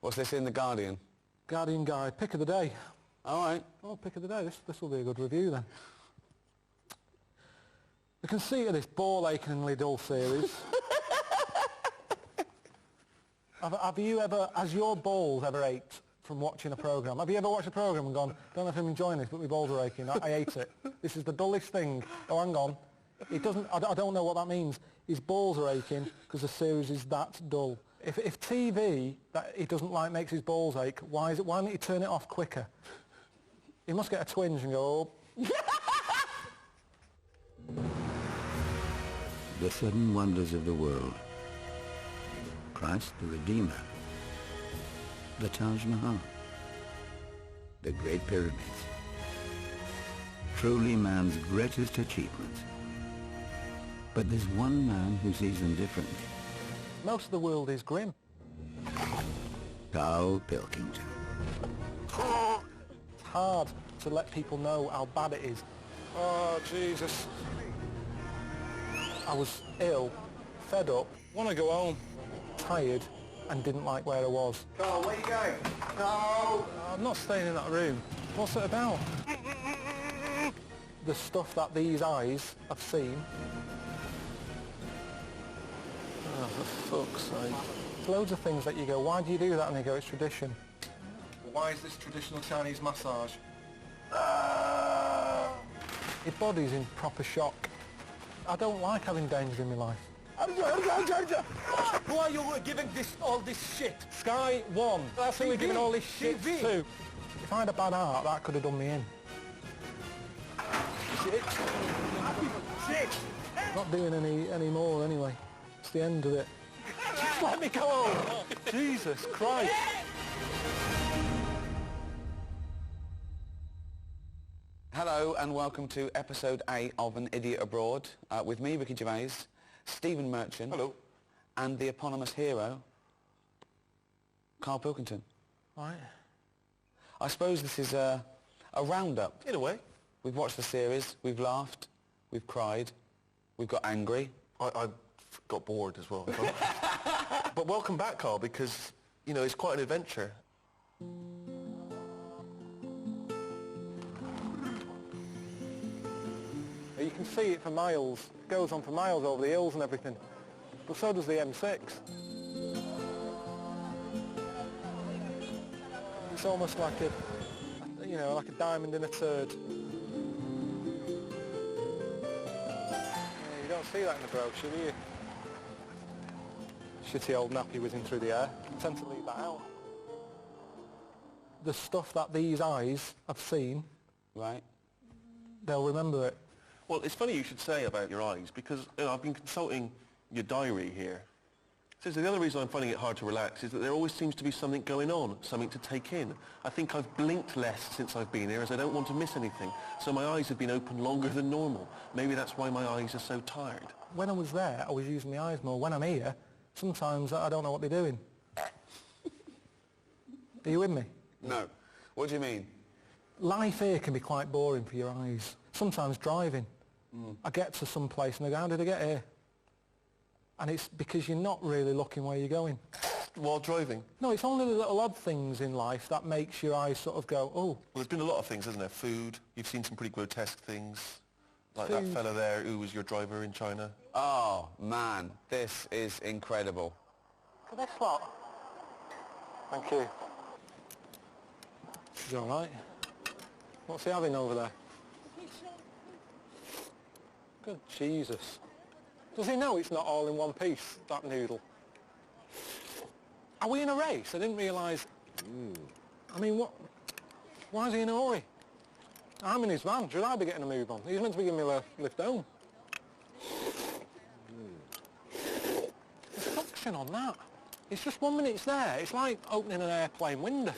What's this in The Guardian? Guardian Guide, pick of the day. All right. Oh, pick of the day. This will be a good review then. The conceit of this ball-achingly dull series. Has your balls ever ached from watching a programme? Have you ever watched a programme and gone, don't know if I'm enjoying this, but my balls are aching. I hate it. This is the dullest thing. Oh, hang on. It doesn't, I don't know what that means. His balls are aching because the series is that dull. If TV that he doesn't like makes his balls ache, why don't you turn it off quicker? He must get a twinge and go, oh. The sudden wonders of the world. Christ the Redeemer. The Taj Mahal. The Great Pyramids. Truly man's greatest achievements. But there's one man who sees them differently. Most of the world is grim. Karl Pilkington. It's hard to let people know how bad it is. Oh, Jesus. I was ill, fed up, want to go home, tired, and didn't like where I was. Karl, where are you going? No! I'm not staying in that room. What's it about? The stuff that these eyes have seen. Oh, for fuck's sake. There's loads of things that you go, why do you do that? And they go, it's tradition. Why is this traditional Chinese massage? Your body's in proper shock. I don't like having danger in my life. Who are you giving all this shit? Sky One. That's who we're giving all this shit to. If I had a bad heart, that could have done me in. Shit. Shit. Not doing any more anyway. It's the end of it. Just let me go home. Jesus Christ. Hello and welcome to episode 8 of An Idiot Abroad with me, Ricky Gervais, Stephen Merchant. Hello. And the eponymous hero, Karl Pilkington. Right. I suppose this is a roundup. In a way. We've watched the series, we've laughed, we've cried, we've got angry. I got bored as well. But welcome back, Karl, because, you know, it's quite an adventure. You can see it for miles. It goes on for miles over the hills and everything. But so does the M6. It's almost like like a diamond in a turd. Yeah, you don't see that in the brochure, do you? Shitty old nappy whizzing through the air. I tend to leave that out. The stuff that these eyes have seen, Right. they'll remember it. Well, it's funny you should say about your eyes, because I've been consulting your diary here. So the other reason I'm finding it hard to relax is that there always seems to be something going on, something to take in. I think I've blinked less since I've been here, as I don't want to miss anything. So my eyes have been open longer than normal. Maybe that's why my eyes are so tired. When I was there, I was using my eyes more. When I'm here, sometimes I don't know what they're doing. Are you with me? No. What do you mean? Life here can be quite boring for your eyes. Sometimes driving. I get to some place and I go, how did I get here? And it's because you're not really looking where you're going. While driving? No, it's only the little odd things in life that makes your eyes sort of go, oh. Well, there's been a lot of things, hasn't there? Food. You've seen some pretty grotesque things. Like Food. that fella there who was your driver in China. Oh, man, this is incredible. For this lot. Thank you. She's all right. What's he having over there? Good Jesus. Does he know it's not all in one piece, that noodle? Are we in a race? I didn't realise... I mean, what? Why is he in a hurry? I'm in his van. Should I be getting a move on? He's meant to be giving me a lift home. The suction on that. It's just 1 minute it's there. It's like opening an airplane window.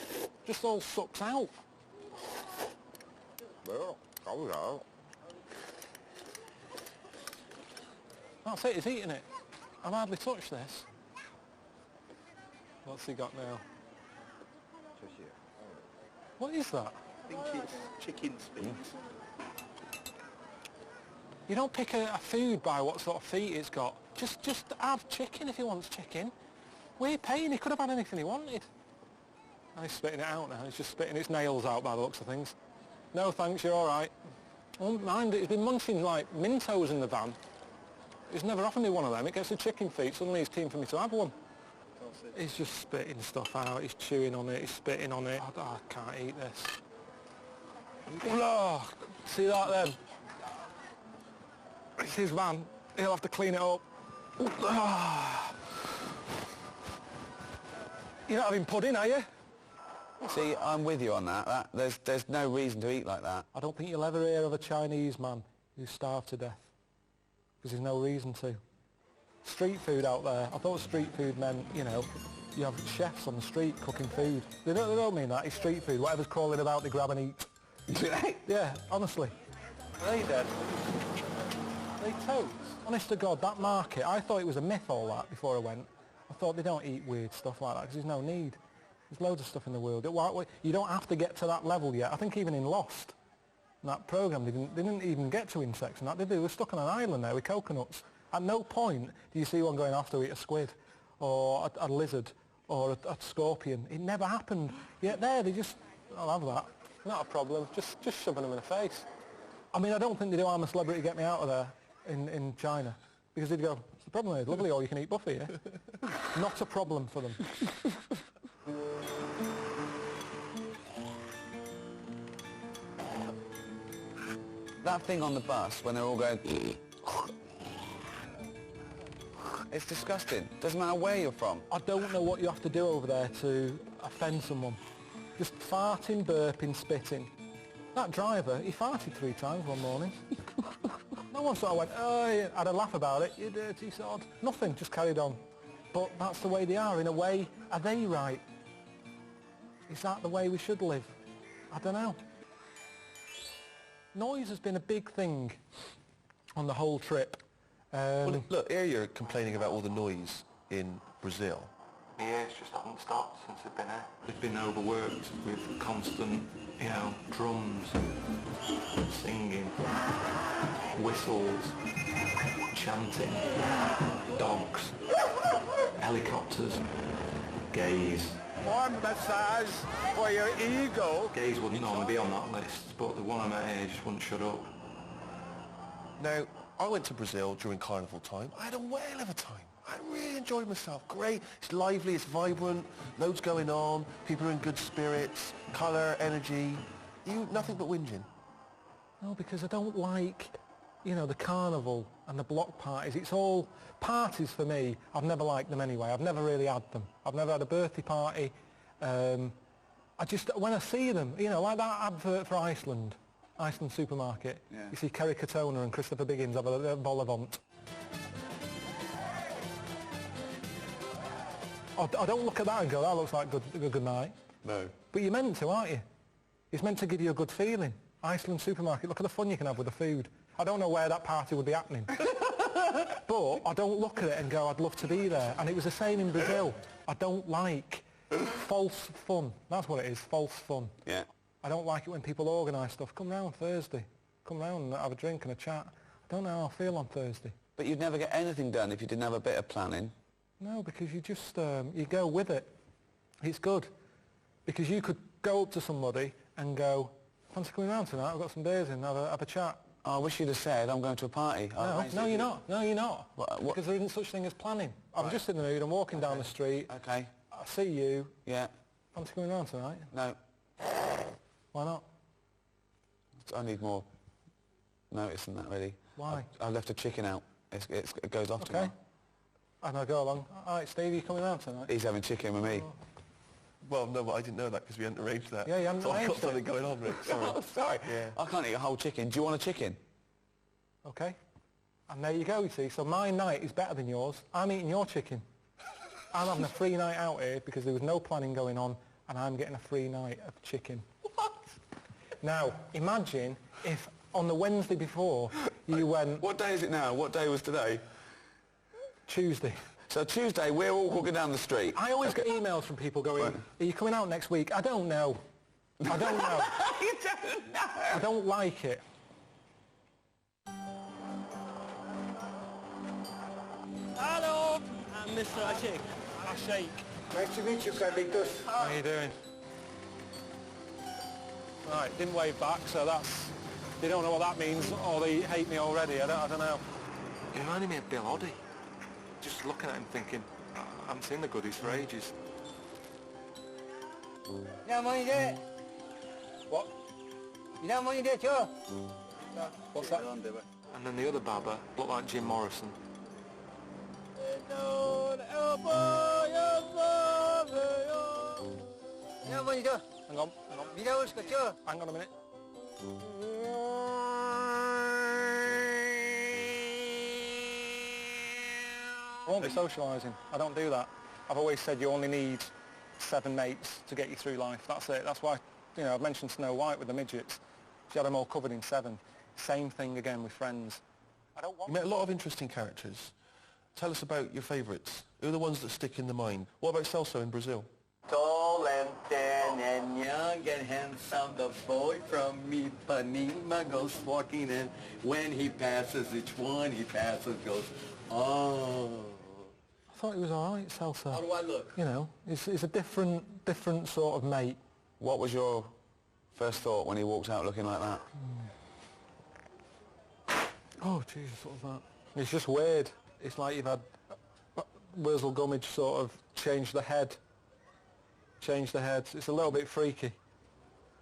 Just all sucks out. Well, comes out. That's it, he's eating it. I've hardly touched this. What's he got now? What is that? I think it's chicken's feet. You don't pick a food by what sort of feet it's got. Just have chicken if he wants chicken. We're paying, he could have had anything he wanted. And he's spitting it out now. He's just spitting its nails out by the looks of things. No thanks, you're all right. Oh, mind it, he's been munching like Mentos in the van. He's never offered me one of them. It gets the chicken feet. Suddenly he's keen for me to have one. He's just spitting stuff out. He's chewing on it. He's spitting on it. I can't eat this. Oh, see that then? It's his van. He'll have to clean it up. Oh. You're not having pudding, are you? See, I'm with you on that. There's no reason to eat like that. I don't think you'll ever hear of a Chinese man who's starved to death. Because there's no reason to. Street food out there. I thought street food meant, you know, you have chefs on the street cooking food. They don't mean that. It's street food. Whatever's crawling about, they grab and eat. Do they? Yeah, honestly. Are they dead? Are they toads? Honest to God, that market, I thought it was a myth all that before I went. I thought they don't eat weird stuff like that because there's no need. There's loads of stuff in the world. You don't have to get to that level yet. I think even in Lost, in that programme, they didn't even get to insects and that, did they? They were stuck on an island there with coconuts. At no point do you see one going off to eat a squid or a lizard or a scorpion. It never happened. Yet there, they just, I'll have that. Not a problem. Just shoving them in the face. I mean, I don't think they do I'm a Celebrity, Get Me Out of There in China. Because they'd go, what's the problem? It's lovely all you can eat buffet, yeah? Not a problem for them. That thing on the bus when they're all going... It's disgusting. Doesn't matter where you're from. I don't know what you have to do over there to offend someone. Just farting, burping, spitting. That driver, he farted 3 times one morning. No one sort of went, oh, yeah. Had a laugh about it, you dirty sod. Nothing, just carried on. But that's the way they are. In a way, are they right? Is that the way we should live? I don't know. Noise has been a big thing on the whole trip. Well, look, here you're complaining about all the noise in Brazil. My ears just haven't stopped since they've been here. They've been overworked with constant, you know, drums, singing, whistles, chanting, dogs, helicopters, gays. One massage for your ego. Gays wouldn't normally be on that list, but the one I met here just wouldn't shut up. Now, I went to Brazil during carnival time. I had a whale of a time. I really enjoyed myself. Great. It's lively, it's vibrant, loads going on, people are in good spirits, colour, energy. Nothing but whinging. No, because I don't like, you know, the carnival and the block parties. It's all parties for me. I've never liked them anyway. I've never really had them. I've never had a birthday party. I just, when I see them, you know, like that advert for Iceland supermarket. Yeah. You see Kerry Katona and Christopher Biggins have a vol au vent. I don't look at that and go, that looks like a good night. No. But you're meant to, aren't you? It's meant to give you a good feeling. Iceland supermarket, look at the fun you can have with the food. I don't know where that party would be happening. But I don't look at it and go, I'd love to be there. And it was the same in Brazil. I don't like false fun. That's what it is, false fun. Yeah. I don't like it when people organise stuff. Come round Thursday. Come round and have a drink and a chat. I don't know how I feel on Thursday. But you'd never get anything done if you didn't have a bit of planning. No, because you just, you go with it. It's good. Because you could go up to somebody and go, fancy coming round tonight? I've got some beers in, have a chat. Oh, I wish you'd have said, I'm going to a party. No, you're not. No, you're not. What? Because there isn't such thing as planning. I'm just in the mood, I'm walking down the street. Okay. I see you. Yeah. Fancy coming round tonight? No. Why not? I need more notice than that, really. Why? I left a chicken out. It goes off tomorrow. And I go along, all right, Steve, you coming round tonight? He's having chicken with me. Oh. Well, no, but I didn't know that because we hadn't arranged that. Yeah, you hadn't so arranged I've got something going on, Rick. Sorry. Oh, sorry. Yeah. I can't eat a whole chicken. Do you want a chicken? Okay. And there you go, you see. So my night is better than yours. I'm eating your chicken. I'm having a free night out here because there was no planning going on and I'm getting a free night of chicken. What? Now, imagine if on the Wednesday before you went... What day is it now? What day was today? Tuesday. So Tuesday, we're all walking down the street. I always get emails from people going, are you coming out next week? I don't know. I don't know. You don't know. I don't like it. Hello, I'm Mr. Ashik. Nice to meet you, Carlitos. How are you doing? Right, didn't wave back, so that's... They don't know what that means, or they hate me already, I don't know. He reminded me of Bill Oddie. Just looking at him thinking, I haven't seen the goodies for ages. Yeah, money there. What? You got money there too? What's that? And then the other Baba looked like Jim Morrison. Yeah, money there. Hang on. You know what's good too? Hang on a minute. I won't be socialising. I don't do that. I've always said you only need 7 mates to get you through life. That's it. That's why, you know, I've mentioned Snow White with the midgets. She had them all covered in 7. Same thing again with friends. I don't want... You met a lot of interesting characters. Tell us about your favourites. Who are the ones that stick in the mind? What about Celso in Brazil? Tall and thin and young and handsome, the boy from Ipanema goes walking in. When he passes, each one he passes goes, oh. I thought he was all right, Celso. How do I look? You know, he's a different sort of mate. What was your first thought when he walked out looking like that? Oh, Jesus, what was that? It's just weird. It's like you've had Wurzel Gummidge sort of change the head. It's a little bit freaky.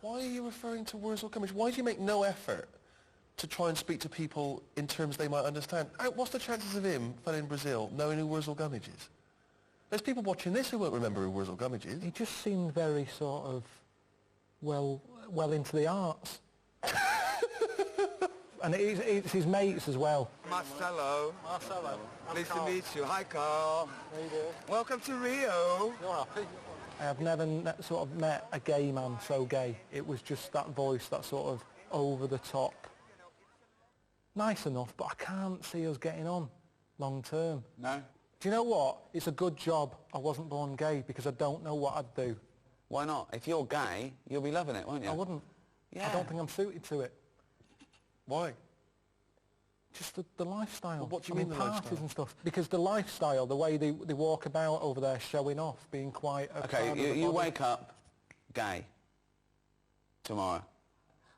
Why are you referring to Wurzel Gummidge? Why do you make no effort to try and speak to people in terms they might understand? What's the chances of him, fella in Brazil, knowing who Wurzel Gummidge is? There's people watching this who won't remember who Wurzel Gummidge is. He just seemed very sort of well into the arts. And it's his mates as well. Marcelo. Pleased to meet you. Hi, Carl. How you doing? Welcome to Rio. You're happy? I have never sort of met a gay man so gay. It was just that voice, that sort of over the top. Nice enough, but I can't see us getting on long term. No? Do you know what? It's a good job I wasn't born gay because I don't know what I'd do. Why not? If you're gay, you'll be loving it, won't you? I wouldn't. Yeah. I don't think I'm suited to it. Why? Just the lifestyle. Well, what do you mean the parties lifestyle? and stuff. Because the lifestyle, the way they walk about over there showing off, being quite a Okay, part of the you body. wake up gay tomorrow.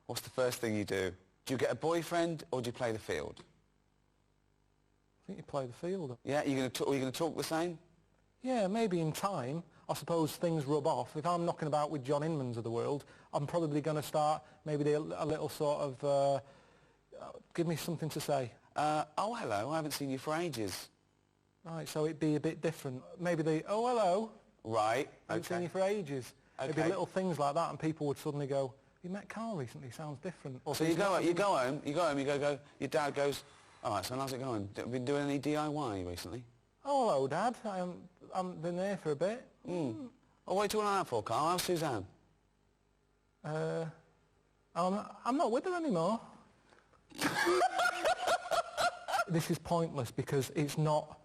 What's the first thing you do? Do you get a boyfriend or do you play the field? I think you play the field. Yeah, are you going to talk the same? Yeah, maybe in time. I suppose things rub off. If I'm knocking about with John Inmans of the world, I'm probably going to start maybe a little sort of, give me something to say. Oh, hello, I haven't seen you for ages. Right, so it'd be a bit different. Maybe oh, hello, Right, I haven't seen you okay. for ages. It'd be Okay. little things like that and people would suddenly go, you met Karl recently, sounds different. Or So you go home, your dad goes, all right, so how's it going? Been doing any DIY recently? Oh, hello, Dad. I haven't been there for a bit. Oh, what are you talking about for, Karl? How's Suzanne? I'm not with her anymore. This is pointless because it's not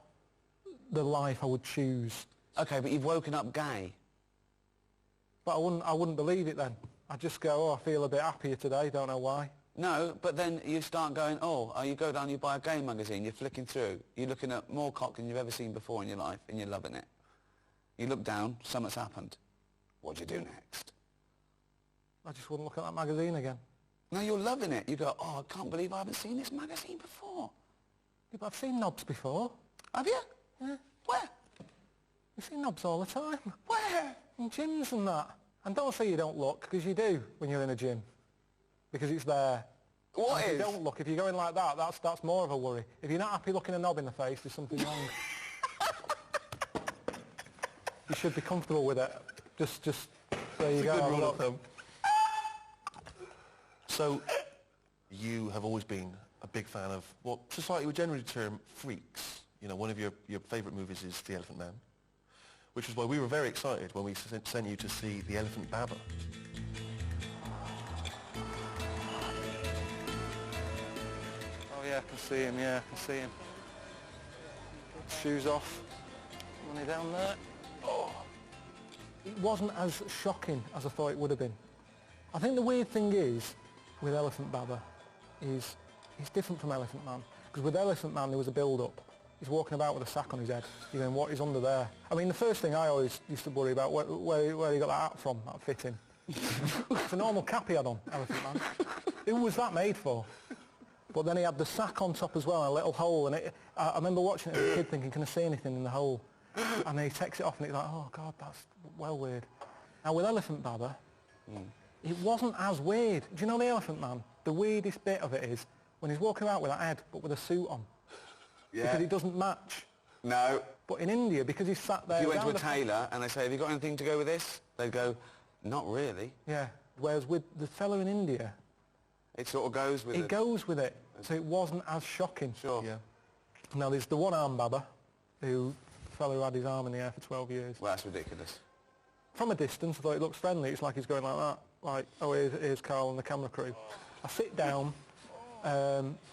the life I would choose. Okay, but you've woken up gay. But I wouldn't believe it then. I'd just go, oh, I feel a bit happier today, don't know why. No, but then you start going, you go down, you buy a gay magazine, you're flicking through, you're looking at more cock than you've ever seen before in your life, and you're loving it. You look down, something's happened. What do you do next? I just wouldn't look at that magazine again. No, you're loving it. You go, oh, I can't believe I haven't seen this magazine before. Yeah, but I've seen knobs before. Have you? Yeah. Where? You see knobs all the time. Where? In gyms and that. And don't say you don't look, because you do when you're in a gym. Because it's there. What And if is? you don't look, if you're going like that, that's more of a worry. If you're not happy looking a knob in the face, there's something wrong. You should be comfortable with it. Just there you It's a go. good have a rule look. of thumb. So, you have always been a big fan of what society would generally term freaks. You know, one of your favourite movies is The Elephant Man, which is why we were very excited when we sent you to see The Elephant Baba. Oh yeah, I can see him, I can see him. Shoes off. Money down there. Oh. It wasn't as shocking as I thought it would have been. I think the weird thing is, with Elephant Baba, is he's different from Elephant Man. Because with Elephant Man there was a build-up. He's walking about with a sack on his head. You're going, what is under there? I mean, the first thing I always used to worry about, where he got that hat from, that fitting. It's a normal cap he had on, Elephant Man. Who was that made for? But then he had the sack on top as well, and a little hole, and I remember watching it as a kid thinking, can I see anything in the hole? And then he takes it off and he's like, oh God, that's well weird. Now with Elephant Baba, it wasn't as weird. Do you know the Elephant Man? The weirdest bit of it is when he's walking around with that head, but with a suit on. Yeah. Because it doesn't match. No. But in India, because he's sat there... If you went to a tailor and they say, have you got anything to go with this? They'd go, not really. Yeah. Whereas with the fellow in India... It sort of goes with it. It goes with it. So it wasn't as shocking. Sure. Yeah. Now there's the one-arm Baba, the fellow who had his arm in the air for 12 years. Well, that's ridiculous. From a distance, I thought it looks friendly. It's like he's going like that. Like, oh, here's Karl and the camera crew. I sit down,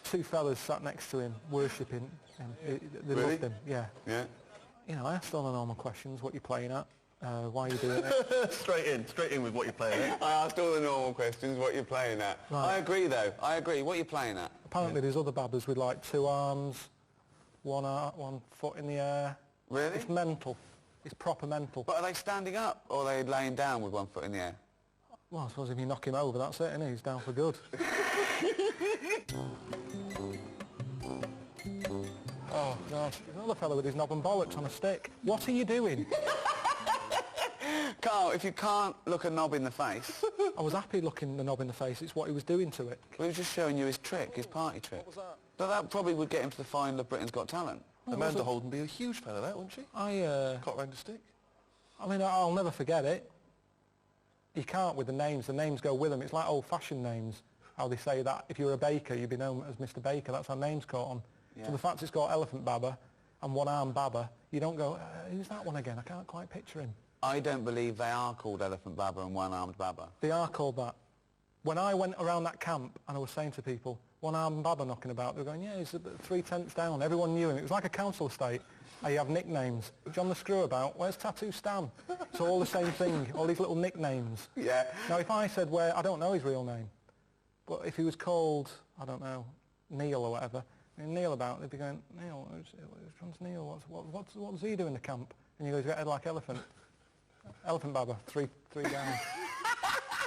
two fellas sat next to him, worshipping him. They Really? loved him, yeah. Yeah. You know, I asked all the normal questions. What you playing at? Why are you doing it? Straight in with what you're playing at. I asked all the normal questions, what you're playing at. Right. I agree, though. I agree. What are you playing at? Apparently there's other Babas with like 2 arms, one foot in the air. Really? It's mental. It's proper mental. But are they standing up or are they laying down with 1 foot in the air? Well, I suppose if you knock him over, that's it, isn't he? He's down for good. Oh, God. There's another fellow with his knob and bollocks on a stick. What are you doing? Karl, if you can't look a knob in the face... I was happy looking the knob in the face. It's what he was doing to it. Well, he was just showing you his trick, his party trick. What was that? But that probably would get him to the final of Britain's Got Talent. Amanda Holden would be a huge fan of that, wouldn't she? Caught round a stick. I mean, I'll never forget it. You can't with the names. The names go with them. It's like old-fashioned names. How they say that if you're a baker, you'd be known as Mr. Baker. That's how names caught on. Yeah. So the fact it's got Elephant Baba and one-arm Baba, you don't go, who's that one again? I can't quite picture him. I don't believe they are called Elephant Baba and One-Armed Baba. They are called that. When I went around that camp and I was saying to people, one-armed Baba knocking about, they were going, yeah, he's 3 tents down. Everyone knew him. It was like a council estate. You have nicknames. John the Screwabout, where's Tattoo Stan? It's all the same thing, all these little nicknames. Yeah. Now, if I said I don't know his real name, but if he was called, I don't know, Neil or whatever, and Neil about, they'd be going, Neil, which one's Neil? What does he do in the camp? And he goes, he's got a head like elephant. Elephant Baba, three down.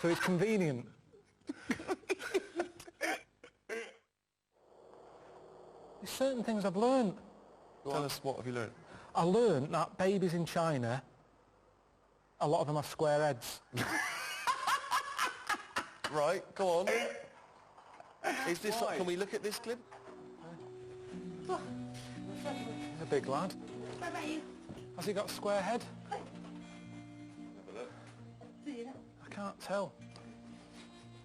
So it's convenient. There's certain things I've learned. Tell us, what have you learned? I learned that babies in China, a lot of them have square heads. Right, go on. Is this... Why? Can we look at this clip? He's a big lad. Has he got a square head? I can't tell.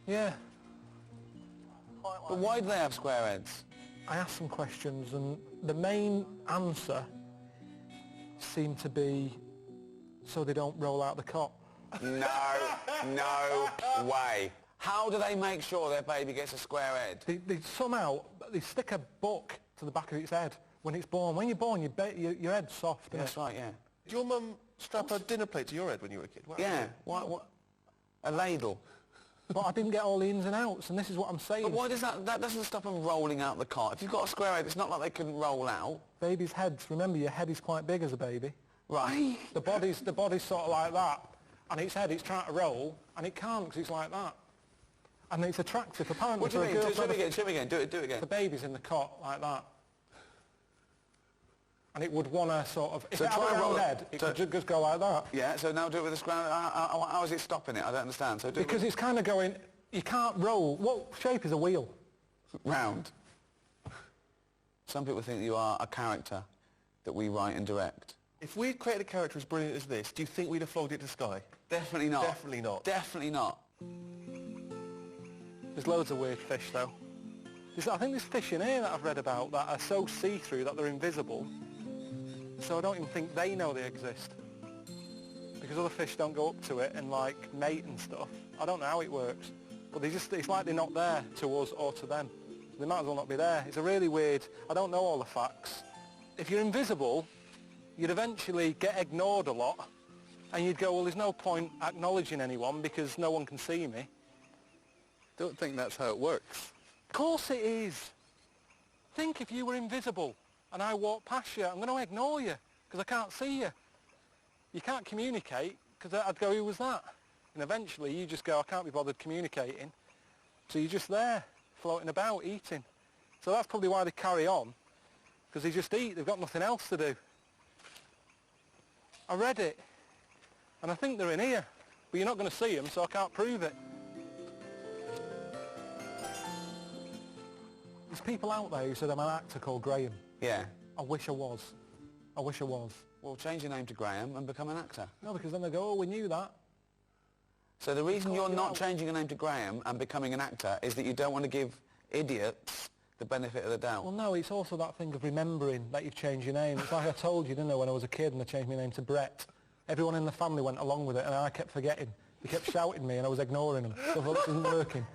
Yeah. But why do they have square heads? I asked some questions and the main answer seemed to be so they don't roll out the cot. No way. How do they make sure their baby gets a square head? They somehow, they stick a book to the back of its head when it's born. When you're born, your head's soft. That's right, yeah. Did your mum strap a dinner plate to your head when you were a kid? What Yeah. happened? What? A ladle. But I didn't get all the ins and outs, and this is what I'm saying. But why does that doesn't stop them rolling out the cot? If you've got a square head, it's not like they can roll out. Babies' heads, remember your head is quite big as a baby. Right. The body's sort of like that, and its head, it's trying to roll, and it can't because it's like that. And it's attractive, apparently. What do you for a mean? girl Show to me have again. Do it again. The baby's in the cot like that. And it would want to sort of... If So it had try a and roll round it. head, it So- could just go like that. Yeah, so now do it with the square. How is it stopping it? I don't understand. So do Because it it's kind of going... You can't roll. What shape is a wheel? round. Some people think you are a character that we write and direct. If we'd created a character as brilliant as this, do you think we'd have flogged it to Sky? Definitely not. Definitely not. Definitely not. There's loads of weird fish, though. I think there's fish in here that I've read about that are so see-through that they're invisible. So I don't even think they know they exist. Because other fish don't go up to it and, like, mate and stuff. I don't know how it works. But it's like they're not there to us or to them. They might as well not be there. It's a really weird... I don't know all the facts. If you're invisible, you'd eventually get ignored a lot. And you'd go, well, there's no point acknowledging anyone because no one can see me. Don't think that's how it works. Of course it is. Think if you were invisible and I walk past you, I'm going to ignore you because I can't see you. You can't communicate because I'd go, who was that? And eventually you just go, I can't be bothered communicating. So you're just there, floating about, eating. So that's probably why they carry on, because they just eat. They've got nothing else to do. I read it, and I think they're in here. But you're not going to see them, so I can't prove it. There's people out there who said I'm an actor called Graham. Yeah. I wish I was. I wish I was. Well, change your name to Graham and become an actor. No, because then they go, oh, we knew that. So the reason you're you not out. changing your name to Graham and becoming an actor is that you don't want to give idiots the benefit of the doubt. Well, no, it's also that thing of remembering that you've changed your name. It's like I told you, didn't I, when I was a kid and I changed my name to Brett. Everyone in the family went along with it and I kept forgetting. They kept shouting me and I was ignoring them. So I thought, this isn't working.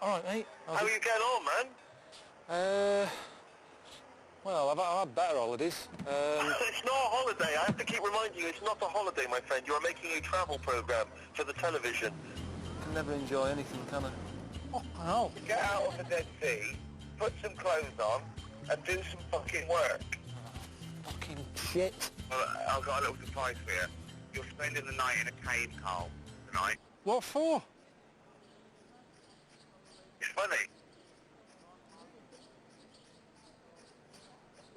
All right, mate. How are you getting on, man? Well, I've had better holidays. It's not a holiday. I have to keep reminding you, it's not a holiday, my friend. You are making a travel program for the television. I can never enjoy anything, can I? Oh, no. Get out of the Dead Sea, put some clothes on, and do some fucking work. Fucking shit. Well, I've got a little surprise for you. You're spending the night in a cave, Karl, tonight. What for? It's funny.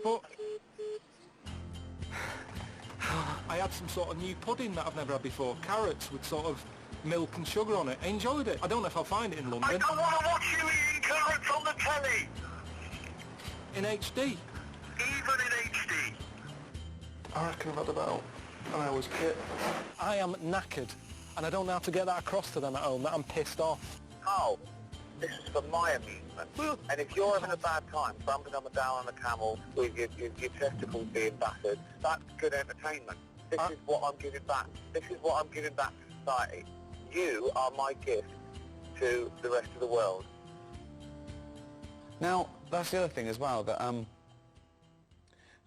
But I had some sort of new pudding that I've never had before. Carrots with sort of milk and sugar on it. I enjoyed it. I don't know if I'll find it in London. I don't want to watch you eating carrots on the telly. In HD. Even in HD. I reckon I've had about an hour's kit. I am knackered, and I don't know how to get that across to them at home, that I'm pissed off. Karl, this is for my amusement. And if you're having a bad time, bumping up and down on a camel with your testicles being battered, that's good entertainment. This is what I'm giving back. This is what I'm giving back to society. You are my gift to the rest of the world. Now, that's the other thing as well, that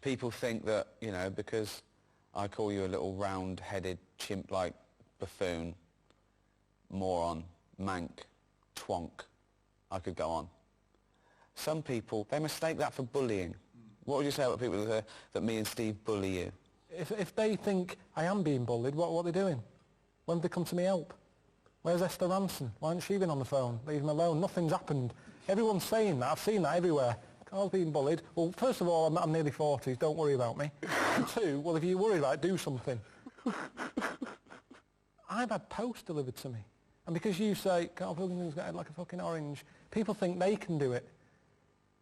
people think that, you know, because I call you a little round-headed, chimp-like buffoon, moron, mank, twonk, I could go on. Some people, they mistake that for bullying. What would you say about people who say that me and Steve bully you? If they think I am being bullied, what are they doing? When have they come to me help? Where's Esther Ranson? Why hasn't she been on the phone? Leave them alone. Nothing's happened. Everyone's saying that. I've seen that everywhere. Carl's being bullied. Well, first of all, I'm nearly 40s. Don't worry about me. And two, well, if you're worried about it, do something. I've had post delivered to me. And because you say, Karl Pilkington's got a head like a fucking orange, people think they can do it.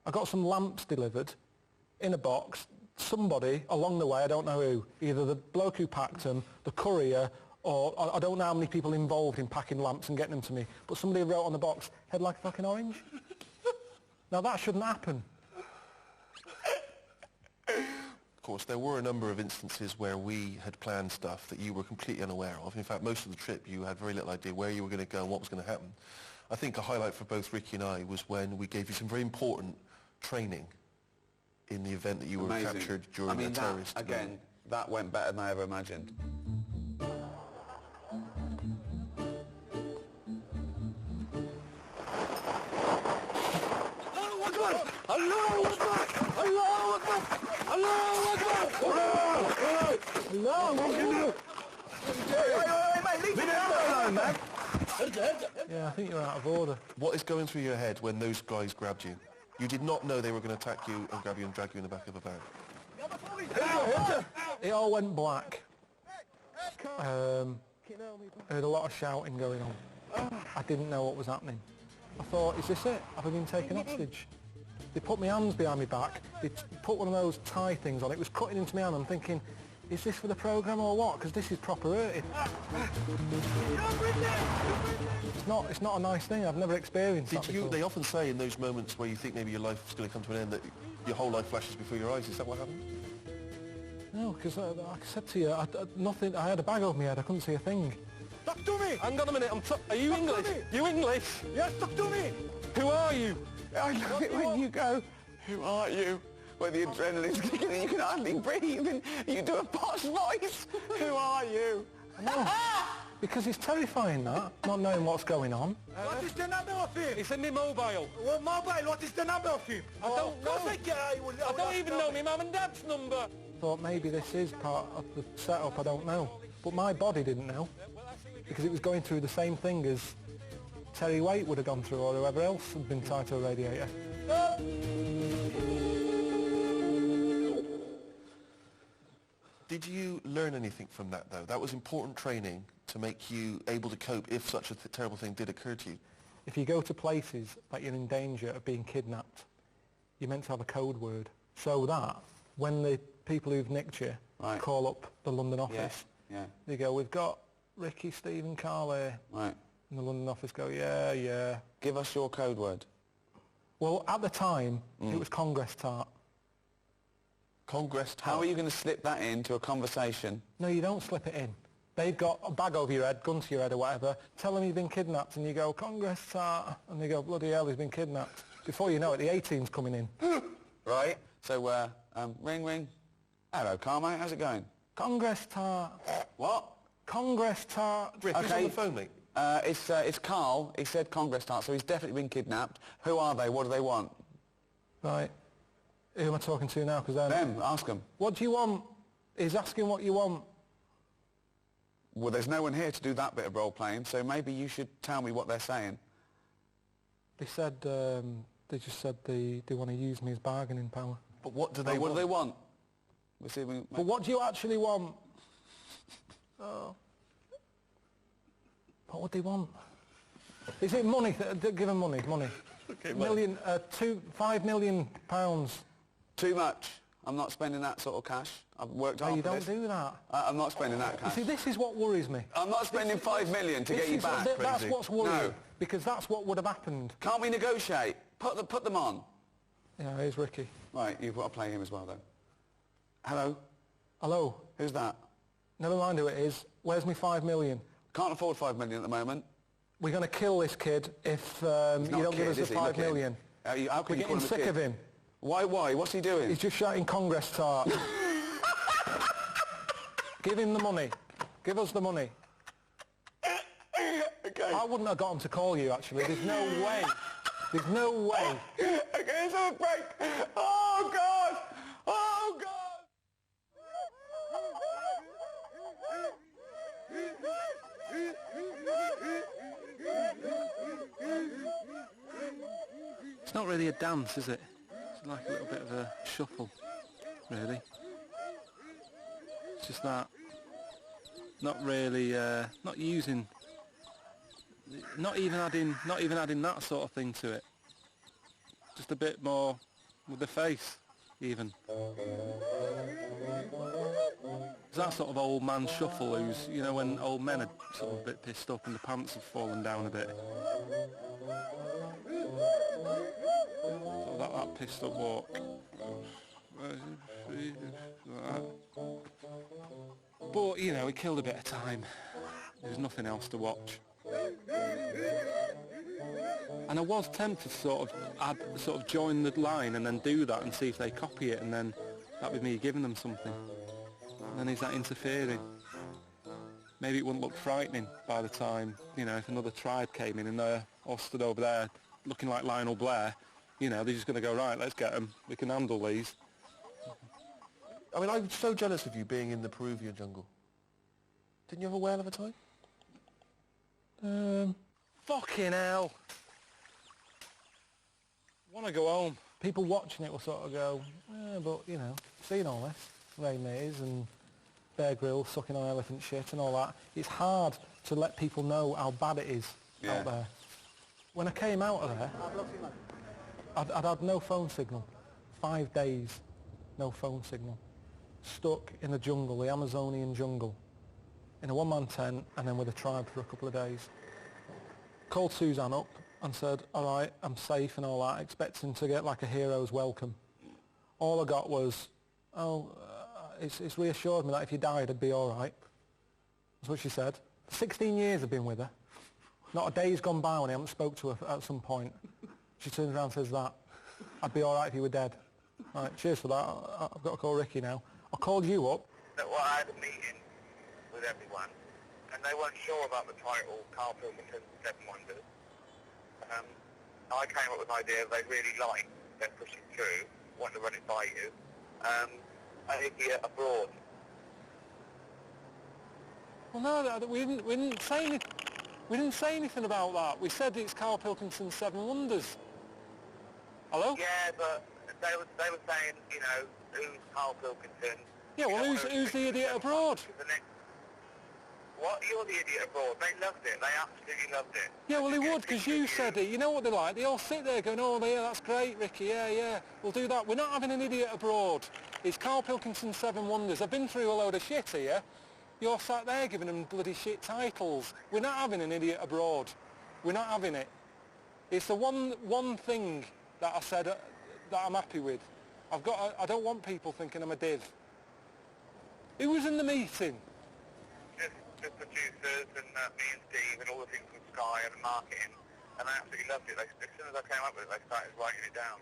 I got some lamps delivered in a box. Somebody along the way, I don't know who, either the bloke who packed them, the courier, or I don't know how many people involved in packing lamps and getting them to me, but somebody wrote on the box, head like a fucking orange. Now that shouldn't happen. Of course, there were a number of instances where we had planned stuff that you were completely unaware of. In fact, most of the trip you had very little idea where you were going to go and what was going to happen. I think a highlight for both Ricky and I was when we gave you some very important training in the event that you were Amazing. captured during a terrorist. Again, that went better than I ever imagined. Allahu Akbar! Allahu Akbar! Allahu Akbar! Allahu Akbar! Yeah, I think you're out of order. What is going through your head when those guys grabbed you? You did not know they were going to attack you and grab you and drag you in the back of a van. It all went black. I heard a lot of shouting going on. I didn't know what was happening. I thought, is this it? Have I been taken hostage? They put my hands behind my back. They put one of those tie things on. It was cutting into my hand. I'm thinking, is this for the programme or what? Because this is proper hurting. It's not a nice thing. I've never experienced that before. They often say in those moments where you think maybe your life is going to come to an end that your whole life flashes before your eyes. Is that what happened? No, because like I said to you, nothing. I had a bag over my head. I couldn't see a thing. Talk to me! Hang on a minute. Are you English? You English? Yes, talk to me! Who are you? I love it when you go, who are you? When the adrenaline's kicking and you can hardly breathe and you do a posh voice. Who are you? No, because it's terrifying that, not knowing what's going on. What is the number of him? It's in my mobile. Well, mobile, what is the number of him? I don't know. I I don't even know my mum and dad's number. thought maybe this is part of the setup, I don't know. But my body didn't know, because it was going through the same thing as Terry Waite would have gone through, or whoever else had been tied to a radiator. Did you learn anything from that, though? That was important training to make you able to cope if such a terrible thing did occur to you. If you go to places that you're in danger of being kidnapped, you're meant to have a code word, so that when the people who've nicked you call up the London office, they go, we've got Ricky, Steve and Karl here. Right. And the London office go, yeah. Give us your code word. Well, at the time, it was Congress tart. Congress tart? How are you going to slip that into a conversation? No, you don't slip it in. They've got a bag over your head, gun to your head or whatever, tell them you've been kidnapped, and you go, Congress tart, and they go, bloody hell, he's been kidnapped. Before you know it, the A-team's coming in. Right. So, ring, ring. Hello, Karl, mate, how's it going? Congress tart. What? Congress tart. Rick, who's on the phone, mate? It's Karl. He said Congress tart, so he's definitely been kidnapped. Who are they? What do they want? Right. Who am I talking to now? Because Them, ask them. What do you want? He's asking what you want. Well, there's no one here to do that bit of role-playing, so maybe you should tell me what they're saying. They said, they just said they want to use me as bargaining power. But what do they want? What do they want? We'll see if we... But what do you actually want? Oh. What would they want? Is it money? Give them money. Okay, million, 5 million pounds. Too much. I'm not spending that sort of cash. I've worked hard No, you for don't this. do that. I'm not spending that You cash. see, this is what worries me. I'm not spending 5 million to get you back. That's crazy. what's worrying. No. Because that's what would have happened. Can't we negotiate? Put them on. Yeah, here's Ricky. Right, you've got to play him as well, though. Hello? Hello? Who's that? Never mind who it is. Where's me 5 million? Can't afford 5 million at the moment. We're going to kill this kid if you don't give us the 5 million. How can We're you call getting him a sick kid? of him. Why? What's he doing? He's just shouting Congress tart. Give him the money. Give us the money. Okay. I wouldn't have got him to call you, actually. There's no way. There's no way. Okay, it's a break. Oh, God! Oh, God! It's not really a dance, is it? It's like a little bit of a shuffle, really. It's just that, not really, not using, not even adding that sort of thing to it. Just a bit more with the face, even. It's that sort of old man shuffle who's, you know, when old men are sort of a bit pissed up and the pants have fallen down a bit. Sort of that pissed up walk. But, you know, it killed a bit of time. There's nothing else to watch. And I was tempted to sort of join the line and then do that and see if they copy it, and then that'd be me giving them something. And then is that interfering? Maybe it wouldn't look frightening by the time, you know, if another tribe came in and they're all stood over there looking like Lionel Blair, you know, they're just going to go, right, let's get them, we can handle these. I mean, I'm so jealous of you being in the Peruvian jungle. Didn't you have a whale of a time? Fucking hell. Want to go home. People watching it will sort of go, but, you know, seeing all this, Ray Mays and Bear Grylls sucking on elephant shit and all that, it's hard to let people know how bad it is out there. When I came out of there, I'd had no phone signal. 5 days, no phone signal. Stuck in the jungle, the Amazonian jungle, in a one-man tent and then with a tribe for a couple of days. Called Suzanne up and said, all right, I'm safe and all that, expecting to get like a hero's welcome. All I got was, it's reassured me that if you died, I'd be all right. That's what she said. 16 years I've been with her. Not a day's gone by when I haven't spoke to her at some point. She turns around and says that. I'd be all right if you were dead. All right, cheers for that. I've got to call Ricky now. I called you up. Well, I had a meeting with everyone, and they weren't sure about the title, Karl Pilkington's Seven Wonders. I came up with an idea they really liked, they're pushing through, wanted to run it by you. an idiot abroad? Well, no, we didn't say anything. We didn't say anything about that. We said it's Karl Pilkinson's Seven Wonders. Hello? Yeah, but they were saying, you know, who's Karl Pilkinson? Yeah, well, You know, who's the idiot abroad? What? You're the idiot abroad. They loved it. They absolutely loved it. Yeah, well, they would, because you said it. You know what they're like? They all sit there going, oh, yeah, that's great, Ricky, yeah, we'll do that. We're not having an idiot abroad. It's Karl Pilkinson's Seven Wonders. I've been through a load of shit here. You're sat there giving them bloody shit titles. We're not having an idiot abroad. We're not having it. It's the one thing that I said that I'm happy with. I don't want people thinking I'm a div. Who was in the meeting? Just the producers and me and Steve and all the people from Sky and marketing, and I absolutely loved it. As soon as I came up with it, they started writing it down.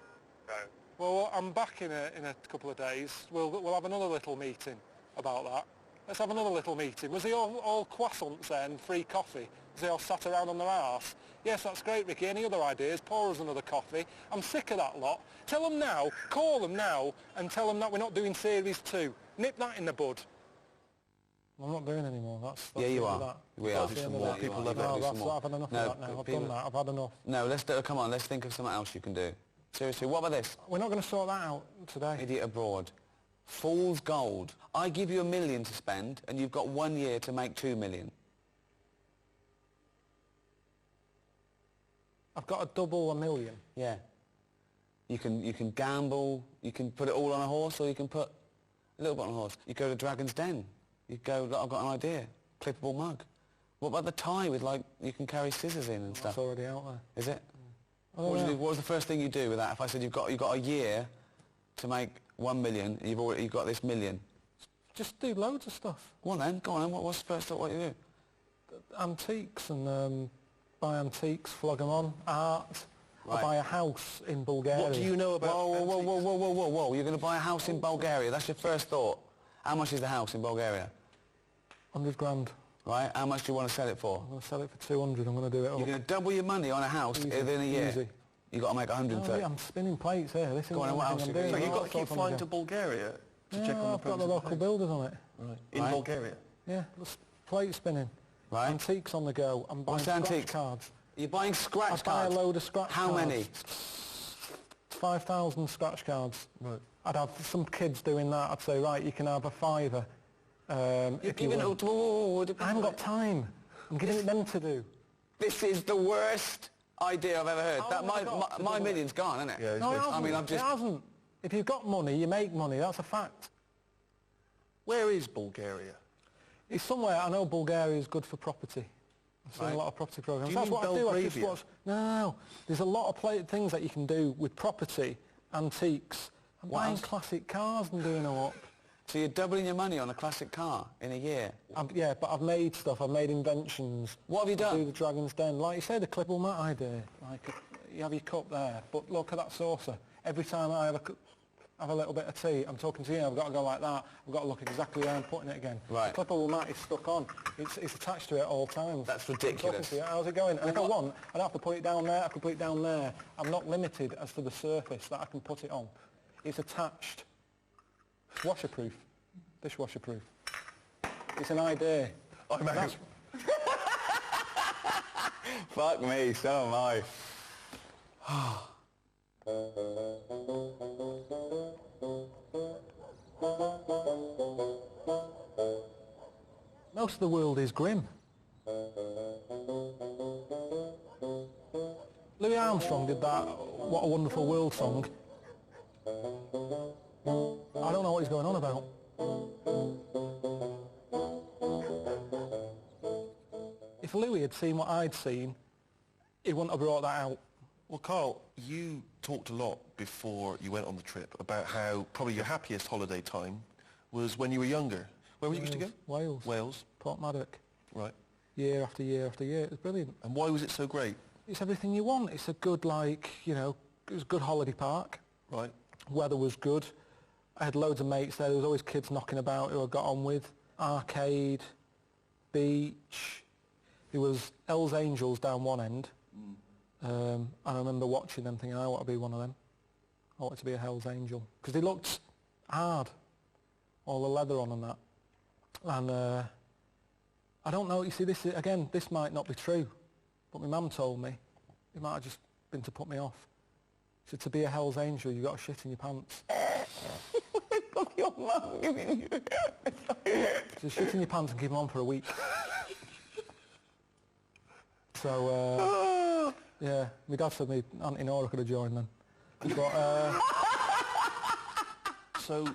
So. Well, I'm back in a couple of days. We'll have another little meeting about that. Let's have another little meeting. Was they all croissants there and free coffee? Was they all sat around on their arse? Yes, that's great, Ricky. Any other ideas? Pour us another coffee. I'm sick of that lot. Tell them now, call them now, and tell them that we're not doing Series 2. Nip that in the bud. I'm not doing any more. That's Yeah, you the are. end of that. We are. That's the end of More. that. People love No, it. I've had enough of that now. I've done that. I've had enough. No, let's do. Come on, let's think of something else you can do. Seriously, what about this? We're not going to sort that out today. Idiot abroad. Fool's gold. I give you $1 million to spend, and you've got 1 year to make $2 million. I've got to double $1 million. Yeah. You can gamble. You can put it all on a horse, or you can put a little bit on a horse. You go to Dragon's Den. You go. Look, I've got an idea. Clippable mug. What about the tie with, like, you can carry scissors in and stuff? That's already out there. Is it? What was the first thing you do with that? If I said you've got a year to make 1 million, and you've got this $1 million. Just do loads of stuff. Go on then. What's the first thought? What you do? Antiques and buy antiques, flog them on, art. Right. I buy a house in Bulgaria. What do you know about Whoa. You're going to buy a house in Bulgaria. That's your first thought. How much is the house in Bulgaria? 100 grand. Right. How much do you want to sell it for? I'm going to sell it for 200. I'm going to do it all. You're going to double your money on a house within a year. Easy. You've got to make 130. Oh, I'm spinning plates here. This is Go on, what else I'm you doing. got? So you've got to keep All flying to sorts Bulgaria to on check on the I've got the progress of local plates? builders on it. Right. In Right. Bulgaria? Yeah, just plate spinning. Right. Antiques on the go. I'm buying What's scratch antiques? cards. You're buying scratch I buy cards? a load of scratch How cards. many? 5,000 scratch cards. Right. I'd have some kids doing that. I'd say, right, you can have a fiver. You're giving it... I haven't got time. I'm giving it them to do. This is the worst idea I've ever heard. How That long have I got to my double it? million's gone, isn't it? Yeah, No, it hasn't. I mean, I've just... It hasn't. If you've got money, you make money. That's a fact. Where is Bulgaria? It's somewhere. I know Bulgaria is good for property. I've seen Right. a lot of property programs. Do you That's mean what I do. I just Belgravia? watch. No. There's a lot of things that you can do with property, antiques. I'm What buying else? classic cars and doing them up. So you're doubling your money on a classic car in a year? Yeah, but I've made stuff. I've made inventions. What have you done? I do the Dragon's Den. Like you say, the clippable mat idea. Like, you have your cup there, but look at that saucer. Every time I have a little bit of tea, I'm talking to you, I've got to go like that. I've got to look exactly where I'm putting it again. Right. The clippable mat is stuck on. It's attached to it at all times. That's I'm talking ridiculous. to you, how's it going? And if I want, I don't have to put it down there, I can put it down there. I'm not limited as to the surface that I can put it on. It's attached. Washerproof. Dishwasher proof. It's an idea. I'm out. Fuck me, so am I. Most of the world is grim. Louis Armstrong did that What a Wonderful World song. I don't know what he's going on about. If Louis had seen what I'd seen, he wouldn't have brought that out. Well, Karl, you talked a lot before you went on the trip about how probably your happiest holiday time was when you were younger. Where were you used to go? Wales. Wales. Portmaddock. Right. Year after year after year. It was brilliant. And why was it so great? It's everything you want. It's a good, like, you know, it was a good holiday park. Right. Weather was good. I had loads of mates there. There was always kids knocking about who I got on with. Arcade, beach. There was Hell's Angels down one end. And I remember watching them thinking, I want to be one of them. I wanted to be a Hell's Angel. Because they looked hard. all the leather on and that. And I don't know, you see, this might not be true, but my mum told me, it might have just been to put me off. She said, to be a Hell's Angel, you've got to shit in your pants. Your mum giving you... So shit in your pants and keep them on for a week. So, yeah, my dad said me Auntie Nora could have joined then. But, So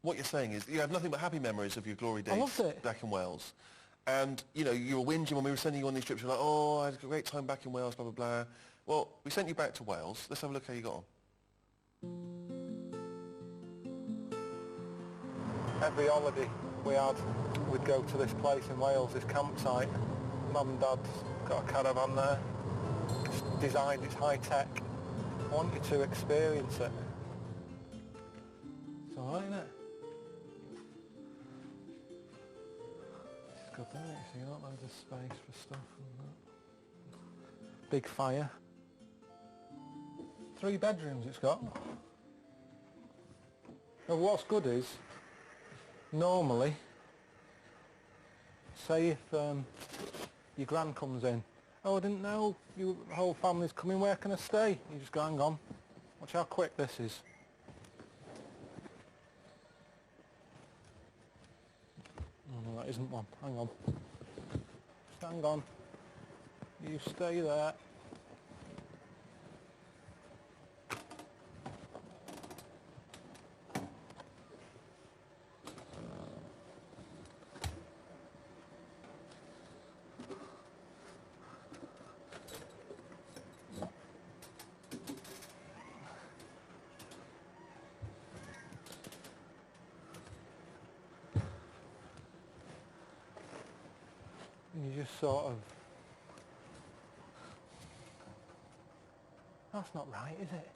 what you're saying is you have nothing but happy memories of your glory days I loved it. back in Wales. And, you know, you were whinging when we were sending you on these trips. You're like, oh, I had a great time back in Wales, blah, blah, blah. Well, we sent you back to Wales. Let's have a look how you got on. every holiday we had, we'd go to this place in Wales, this campsite. Mum and Dad's got a caravan there. It's designed, it's high tech. I want you to experience it. It's alright, isn't it? It's good, isn't it? So you got loads of space for stuff and that. Big fire. 3 bedrooms it's got. Now what's good is, normally, say if your gran comes in, oh I didn't know your whole family's coming, where can I stay? You just go, hang on, watch how quick this is. Oh no, that isn't one, hang on. Just hang on. You stay there. And you just sort of... That's not right, is it?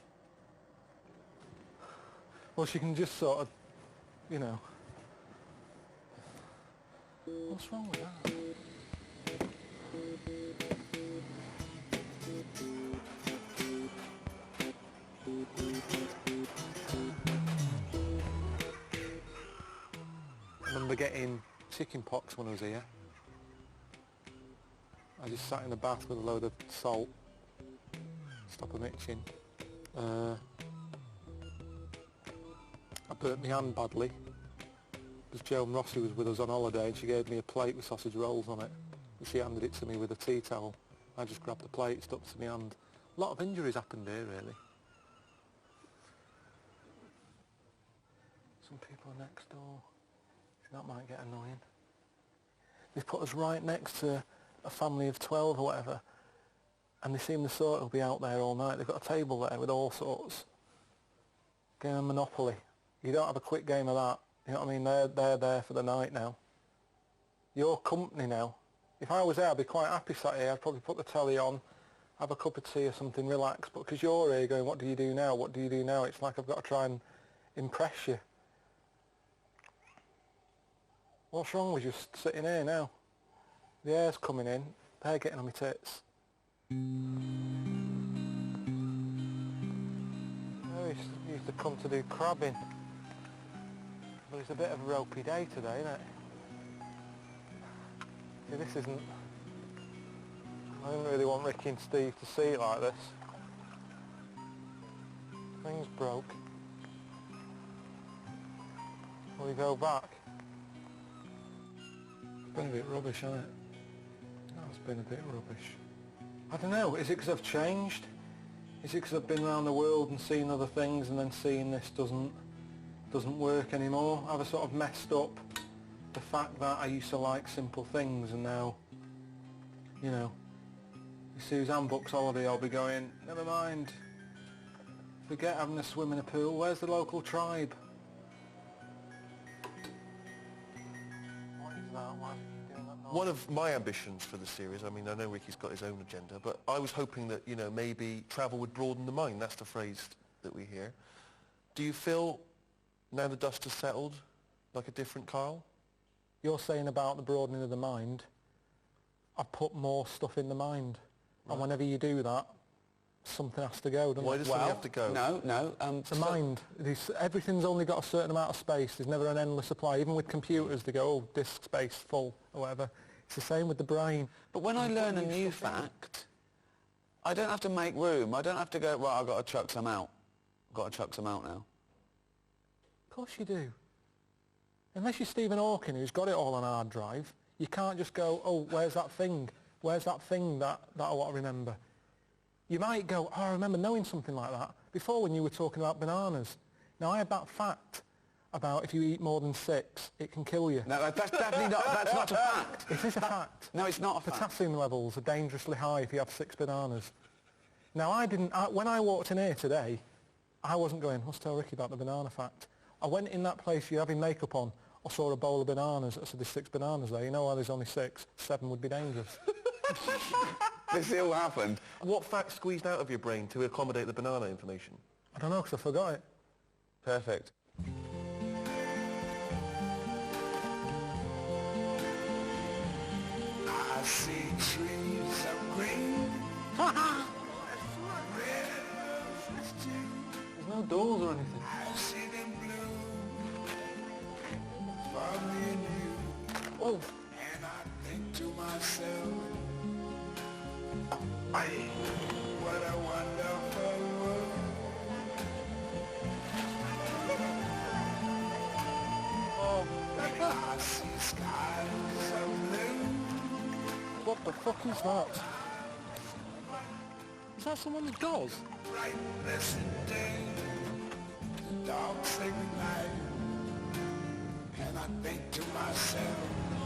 Well, she can just sort of, you know... What's wrong with that? I remember getting chicken pox when I was here. I just sat in the bath with a load of salt, stop them itching. I burnt my hand badly because Joan Rossi was with us on holiday and she gave me a plate with sausage rolls on it. And she handed it to me with a tea towel. I just grabbed the plate, stuck it to my hand. A lot of injuries happened here, really. Some people are next door. That might get annoying. They've put us right next to a family of 12 or whatever, and they seem the sort who'll be out there all night. They've got a table there with all sorts. Game of Monopoly. You don't have a quick game of that. You know what I mean? They're there for the night now. Your company now. If I was there, I'd be quite happy sat here. I'd probably put the telly on, have a cup of tea or something, relax. But because you're here going, what do you do now? What do you do now? It's like I've got to try and impress you. What's wrong with just sitting here now? The air's coming in, they're getting on my tits. Oh, he used to come to do crabbing. But it's a bit of a ropey day today, isn't it? See, this isn't... I didn't really want Ricky and Steve to see it like this. Things broke. Will we go back? It's been a bit rubbish, hasn't it? That's been a bit rubbish. I don't know, is it because I've changed? Is it because I've been around the world and seen other things and then seeing this doesn't work anymore? Have I sort of messed up the fact that I used to like simple things and now, you know, if Suzanne books holiday, I'll be going, never mind, forget having a swim in a pool, where's the local tribe? What is that? Why are you doing that noise? One of my ambitions for the series, I mean, I know Ricky's got his own agenda, but I was hoping that, you know, maybe travel would broaden the mind. That's the phrase that we hear. Do you feel, now the dust has settled, like a different Karl? You're saying about the broadening of the mind. I've put more stuff in the mind. Right. And whenever you do that, something has to go, doesn't Why it? does something have to go? No. It's the mind. Everything's only got a certain amount of space. There's never an endless supply. Even with computers, they go, oh, disk space full, or whatever. It's the same with the brain. But when I learn a new fact, I don't have to make room. I don't have to go, right, I've got to chuck some out. I've got to chuck some out now. Of course you do. Unless you're Stephen Hawking, who's got it all on a hard drive, you can't just go, oh, where's that thing? Where's that thing that I want to remember? You might go, oh, I remember knowing something like that before when you were talking about bananas. Now, I had that fact about if you eat more than 6, it can kill you. No, that's definitely not, that's not a fact. It is a fact. No, it's not a fact. Potassium levels are dangerously high if you have 6 bananas. Now, when I walked in here today, I wasn't going, let's tell Ricky about the banana fact. I went in that place you're having makeup on, I saw a bowl of bananas. I said, there's 6 bananas there. You know why there's only 6? 7 would be dangerous. This all happened. What fact squeezed out of your brain to accommodate the banana information? I don't know, because I forgot it. Perfect. I see trees of green. There's no doors or anything. I see them blue for me and you. Oh, And I think to myself, what a wonderful world. I see skies of blue. what the fuck is that? Is that someone's doors? Bright blessed day, dogs say goodnight. And I think to myself,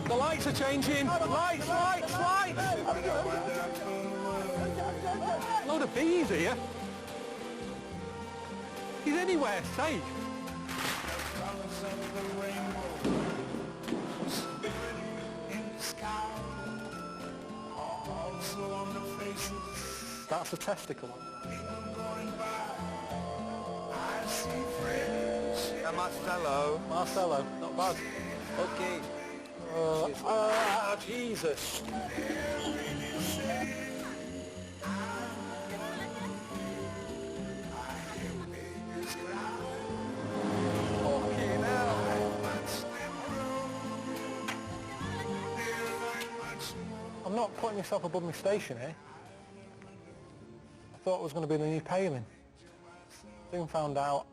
The lights are changing! Lights! what a wonderful world. Load of bees here. Is anywhere safe? Colors of the rainbow in the sky are also on the faces. That's a testicle. People going by, I see friends. Marcelo, not bad. Okay. Jesus. Fucking hell. I'm not putting myself above my station here. I thought it was going to be the new paling. Soon found out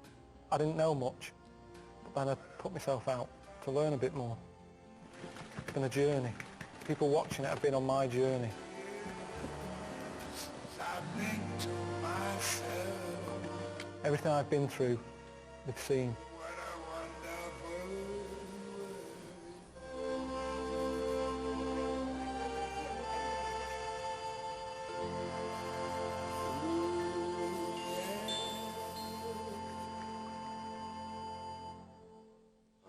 I didn't know much, but then I put myself out to learn a bit more. It's been a journey. People watching it have been on my journey. I think to myself, Everything I've been through, they've seen. what a wonderful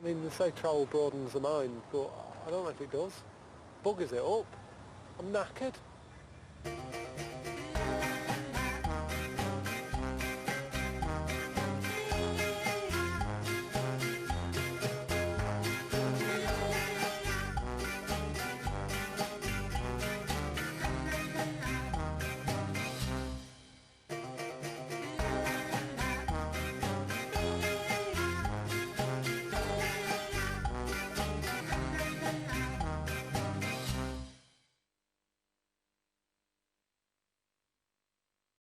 I mean, they say travel broadens the mind, but I don't know if it does. Buggers it up. I'm knackered.